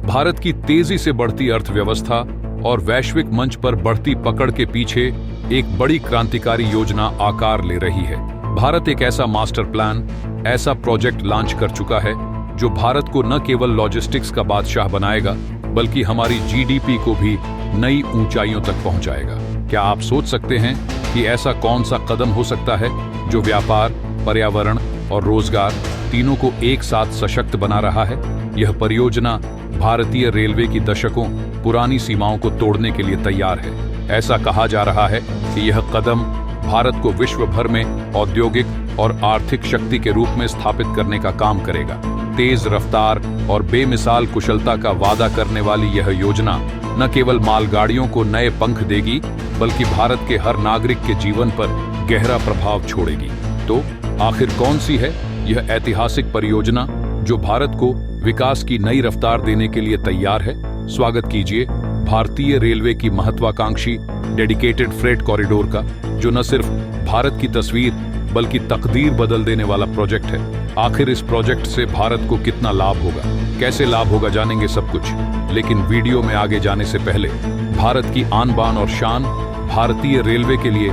भारत की तेजी से बढ़ती अर्थव्यवस्था और वैश्विक मंच पर बढ़ती पकड़ के पीछे एक बड़ी क्रांतिकारी योजना आकार ले रही है। भारत एक ऐसा मास्टर प्लान, ऐसा प्रोजेक्ट लॉन्च कर चुका है जो भारत को न केवल लॉजिस्टिक्स का बादशाह बनाएगा बल्कि हमारी जीडीपी को भी नई ऊंचाइयों तक पहुंचाएगा। क्या आप सोच सकते हैं कि ऐसा कौन सा कदम हो सकता है जो व्यापार, पर्यावरण और रोजगार तीनों को एक साथ सशक्त बना रहा है? यह परियोजना भारतीय रेलवे की दशकों पुरानी सीमाओं को तोड़ने के लिए तैयार है। ऐसा कहा जा रहा है कि यह कदम भारत को विश्व भर में औद्योगिक और आर्थिक शक्ति के रूप में स्थापित करने का काम करेगा। तेज रफ्तार और बेमिसाल कुशलता का वादा करने वाली यह योजना न केवल मालगाड़ियों को नए पंख देगी बल्कि भारत के हर नागरिक के जीवन पर गहरा प्रभाव छोड़ेगी। तो आखिर कौन सी है यह ऐतिहासिक परियोजना जो भारत को विकास की नई रफ्तार देने के लिए तैयार है? स्वागत कीजिए भारतीय रेलवे की महत्वाकांक्षी डेडिकेटेड फ्रेट कॉरिडोर का, जो न सिर्फ भारत की तस्वीर बल्कि तकदीर बदल देने वाला प्रोजेक्ट है। आखिर इस प्रोजेक्ट से भारत को कितना लाभ होगा, कैसे लाभ होगा, जानेंगे सब कुछ। लेकिन वीडियो में आगे जाने से पहले भारत की आन बान और शान भारतीय रेलवे के लिए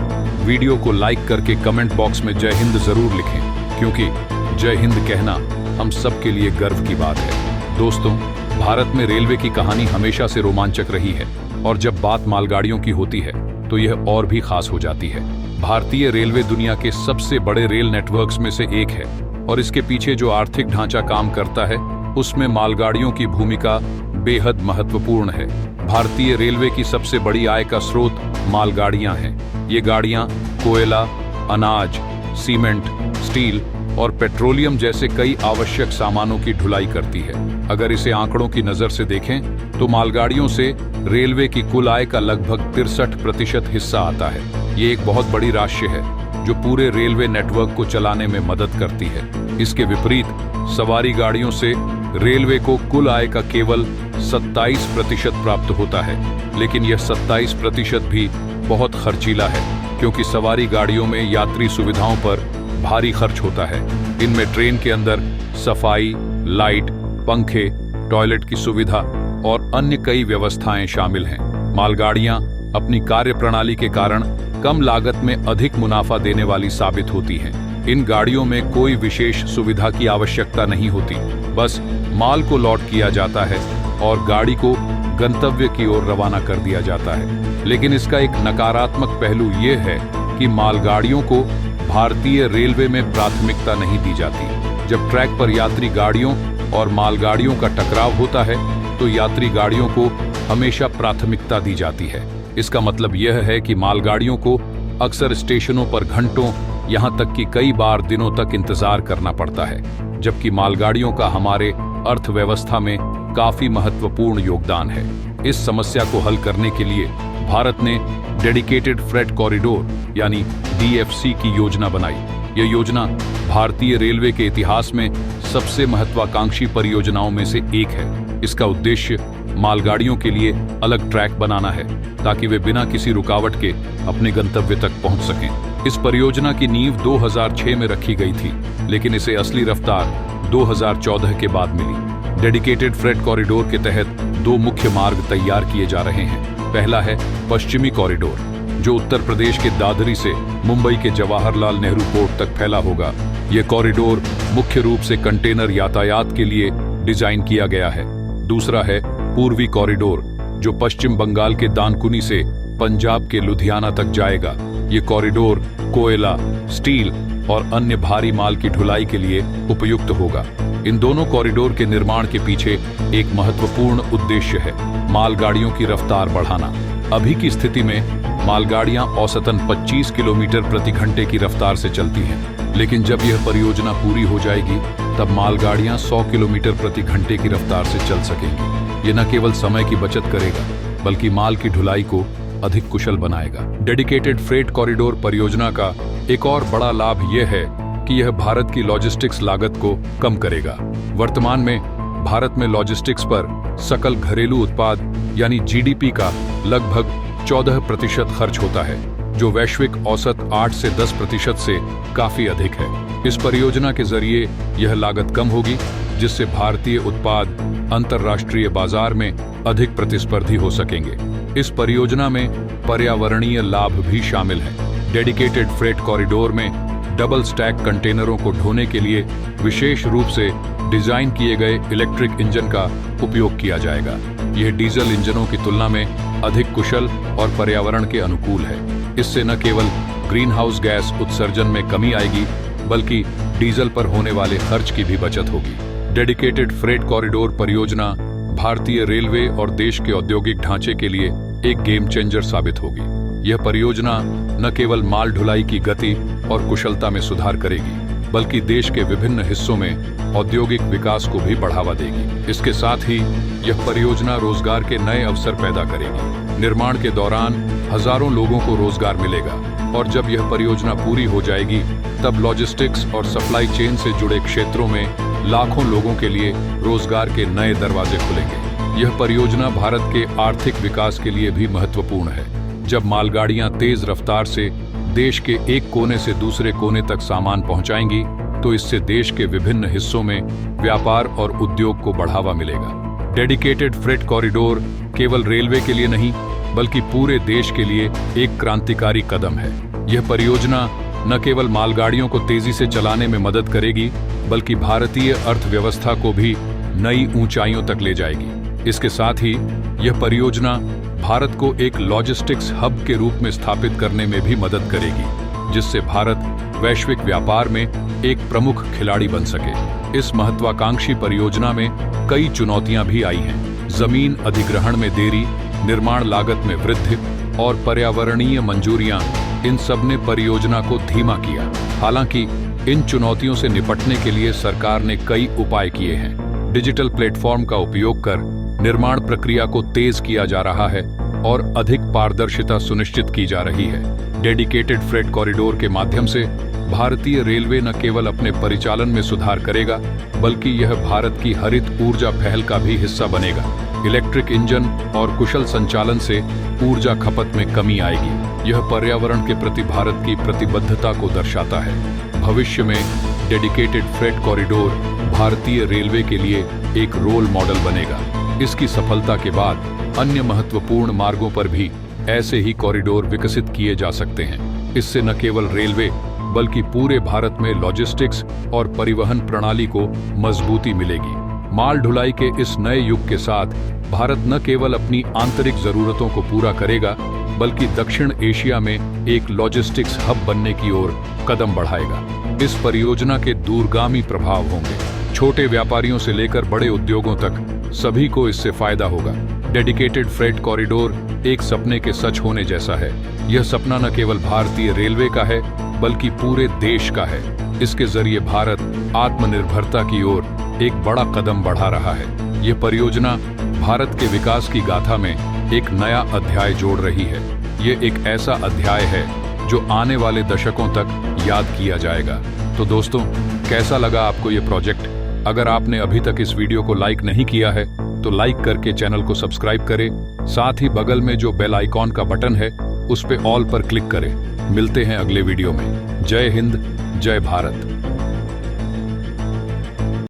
वीडियो को लाइक करके कमेंट बॉक्स में जय हिंद जरूर लिखें, क्योंकि जय हिंद कहना हम सबके लिए गर्व की बात है। दोस्तों, भारत में रेलवे की कहानी हमेशा से रोमांचक रही है और जब बात मालगाड़ियों की होती है तो यह और भी खास हो जाती है। भारतीय रेलवे दुनिया के सबसे बड़े रेल नेटवर्क्स में से एक है और इसके पीछे जो आर्थिक ढांचा काम करता है उसमें मालगाड़ियों की भूमिका बेहद महत्वपूर्ण है। भारतीय रेलवे की सबसे बड़ी आय का स्रोत मालगाड़ियां हैं। ये गाड़ियां कोयला, अनाज, सीमेंट, स्टील और पेट्रोलियम जैसे कई आवश्यक सामानों की ढुलाई करती है। अगर इसे आंकड़ों की नजर से देखें तो मालगाड़ियों से रेलवे की कुल आय का लगभग 63% हिस्सा आता है। ये एक बहुत बड़ी राशि है जो पूरे रेलवे नेटवर्क को चलाने में मदद करती है। इसके विपरीत सवारी गाड़ियों से रेलवे को कुल आय का केवल 27% प्राप्त होता है, लेकिन यह 27% भी बहुत खर्चीला है क्योंकि सवारी गाड़ियों में यात्री सुविधाओं पर भारी खर्च होता है। इनमें ट्रेन के अंदर सफाई, लाइट, पंखे, टॉयलेट की सुविधा और अन्य कई व्यवस्थाएं शामिल हैं। मालगाड़ियां अपनी कार्यप्रणाली के कारण कम लागत में अधिक मुनाफा देने वाली साबित होती हैं। इन गाड़ियों में कोई विशेष सुविधा की आवश्यकता नहीं होती, बस माल को लोड किया जाता है और गाड़ी को गंतव्य की ओर रवाना कर दिया जाता है। लेकिन इसका एक नकारात्मक पहलू ये है कि मालगाड़ियों को भारतीय रेलवे में प्राथमिकता नहीं दी जाती। जब ट्रैक पर यात्री गाड़ियों और मालगाड़ियों का टकराव होता है तो यात्री गाड़ियों को हमेशा प्राथमिकता दी जाती है। इसका मतलब यह है कि मालगाड़ियों को अक्सर स्टेशनों पर घंटों, यहां तक कि कई बार दिनों तक इंतजार करना पड़ता है, जबकि मालगाड़ियों का हमारे अर्थव्यवस्था में काफी महत्वपूर्ण योगदान है। इस समस्या को हल करने के लिए भारत ने डेडिकेटेड फ्रेट कॉरिडोर यानी डीएफसी की योजना बनाई। यह योजना भारतीय रेलवे के इतिहास में सबसे महत्वाकांक्षी परियोजनाओं में से एक है। इसका उद्देश्य मालगाड़ियों के लिए अलग ट्रैक बनाना है ताकि वे बिना किसी रुकावट के अपने गंतव्य तक पहुंच सकें। इस परियोजना की नींव 2006 में रखी गई थी, लेकिन इसे असली रफ्तार 2014 के बाद मिली। डेडिकेटेड फ्रेट कॉरिडोर के तहत दो मुख्य मार्ग तैयार किए जा रहे हैं। पहला है पश्चिमी कॉरिडोर, जो उत्तर प्रदेश के दादरी से मुंबई के जवाहरलाल नेहरू पोर्ट तक फैला होगा। यह कॉरिडोर मुख्य रूप से कंटेनर यातायात के लिए डिजाइन किया गया है। दूसरा है पूर्वी कॉरिडोर, जो पश्चिम बंगाल के दानकुनी से पंजाब के लुधियाना तक जाएगा। ये कॉरिडोर कोयला, स्टील और अन्य भारी माल की ढुलाई के लिए उपयुक्त होगा। इन दोनों कॉरिडोर के निर्माण के पीछे एक महत्वपूर्ण उद्देश्य है, मालगाड़ियों की रफ्तार बढ़ाना। अभी की स्थिति में मालगाड़ियां औसतन 25 किलोमीटर प्रति घंटे की रफ्तार से चलती हैं, लेकिन जब यह परियोजना पूरी हो जाएगी तब मालगाड़ियां 100 किलोमीटर प्रति घंटे की रफ्तार से चल सकेंगी। ये न केवल समय की बचत करेगा बल्कि माल की ढुलाई को अधिक कुशल बनाएगा। डेडिकेटेड फ्रेट कॉरिडोर परियोजना का एक और बड़ा लाभ यह है कि यह भारत की लॉजिस्टिक्स लागत को कम करेगा। वर्तमान में भारत में लॉजिस्टिक्स पर सकल घरेलू उत्पाद यानी जीडीपी का लगभग 14% खर्च होता है, जो वैश्विक औसत 8 से 10% से काफी अधिक है। इस परियोजना के जरिए यह लागत कम होगी जिससे भारतीय उत्पाद अंतर्राष्ट्रीय बाजार में अधिक प्रतिस्पर्धी हो सकेंगे। इस परियोजना में पर्यावरणीय लाभ भी शामिल हैं। डेडिकेटेड फ्रेट कॉरिडोर में डबल स्टैक कंटेनरों को ढोने के लिए विशेष रूप से डिजाइन किए गए इलेक्ट्रिक इंजन का उपयोग किया जाएगा। यह डीजल इंजनों की तुलना में अधिक कुशल और पर्यावरण के अनुकूल है। इससे न केवल ग्रीन हाउस गैस उत्सर्जन में कमी आएगी, बल्कि डीजल पर होने वाले खर्च की भी बचत होगी। डेडिकेटेड फ्रेट कॉरिडोर परियोजना भारतीय रेलवे और देश के औद्योगिक ढांचे के लिए एक गेम चेंजर साबित होगी। यह परियोजना न केवल माल ढुलाई की गति और कुशलता में सुधार करेगी, बल्कि देश के विभिन्न हिस्सों में औद्योगिक विकास को भी बढ़ावा देगी। इसके साथ ही यह परियोजना रोजगार के नए अवसर पैदा करेगी। निर्माण के दौरान हजारों लोगों को रोजगार मिलेगा और जब यह परियोजना पूरी हो जाएगी तब लॉजिस्टिक्स और सप्लाई चेन से जुड़े क्षेत्रों में लाखों लोगों के लिए रोजगार के नए दरवाजे खुलेंगे। यह परियोजना भारत के आर्थिक विकास के लिए भी महत्वपूर्ण है। जब मालगाड़ियां तेज रफ्तार से देश के एक कोने से दूसरे कोने तक सामान पहुंचाएंगी तो इससे देश के विभिन्न हिस्सों में व्यापार और उद्योग को बढ़ावा मिलेगा। डेडिकेटेड फ्रेट कॉरिडोर केवल रेलवे के लिए नहीं, बल्कि पूरे देश के लिए एक क्रांतिकारी कदम है। यह परियोजना न केवल मालगाड़ियों को तेजी से चलाने में मदद करेगी, बल्कि भारतीय अर्थव्यवस्था को भी नई ऊंचाइयों तक ले जाएगी। इसके साथ ही यह परियोजना भारत को एक लॉजिस्टिक्स हब के रूप में स्थापित करने में भी मदद करेगी, जिससे भारत वैश्विक व्यापार में एक प्रमुख खिलाड़ी बन सके। इस महत्वाकांक्षी परियोजना में कई चुनौतियां भी आई हैं। जमीन अधिग्रहण में देरी, निर्माण लागत में वृद्धि और पर्यावरणीय मंजूरियां, इन सब ने परियोजना को धीमा किया। हालांकि इन चुनौतियों से निपटने के लिए सरकार ने कई उपाय किए हैं। डिजिटल प्लेटफॉर्म का उपयोग कर निर्माण प्रक्रिया को तेज किया जा रहा है और अधिक पारदर्शिता सुनिश्चित की जा रही है। डेडिकेटेड फ्रेट कॉरिडोर के माध्यम से भारतीय रेलवे न केवल अपने परिचालन में सुधार करेगा, बल्कि यह भारत की हरित ऊर्जा पहल का भी हिस्सा बनेगा। इलेक्ट्रिक इंजन और कुशल संचालन से ऊर्जा खपत में कमी आएगी। यह पर्यावरण के प्रति भारत की प्रतिबद्धता को दर्शाता है। भविष्य में डेडिकेटेड फ्रेट कॉरिडोर भारतीय रेलवे के लिए एक रोल मॉडल बनेगा। इसकी सफलता के बाद अन्य महत्वपूर्ण मार्गों पर भी ऐसे ही कॉरिडोर विकसित किए जा सकते हैं। इससे न केवल रेलवे, बल्कि पूरे भारत में लॉजिस्टिक्स और परिवहन प्रणाली को मजबूती मिलेगी। माल ढुलाई के इस नए युग के साथ भारत न केवल अपनी आंतरिक जरूरतों को पूरा करेगा, बल्कि दक्षिण एशिया में एक लॉजिस्टिक्स हब बनने की ओर कदम बढ़ाएगा। इस परियोजना के दूरगामी प्रभाव होंगे। छोटे व्यापारियों से लेकर बड़े उद्योगों तक सभी को इससे फायदा होगा। डेडिकेटेड फ्रेट कॉरिडोर एक सपने के सच होने जैसा है। यह सपना न केवल भारतीय रेलवे का है, बल्कि पूरे देश का है। इसके जरिए भारत आत्मनिर्भरता की ओर एक बड़ा कदम बढ़ा रहा है। यह परियोजना भारत के विकास की गाथा में एक नया अध्याय जोड़ रही है। यह एक ऐसा अध्याय है जो आने वाले दशकों तक याद किया जाएगा। तो दोस्तों, कैसा लगा आपको ये प्रोजेक्ट? अगर आपने अभी तक इस वीडियो को लाइक नहीं किया है तो लाइक करके चैनल को सब्सक्राइब करें। साथ ही बगल में जो बेल आइकॉन का बटन है उस पे ऑल पर क्लिक करें। मिलते हैं अगले वीडियो में। जय हिंद, जय भारत।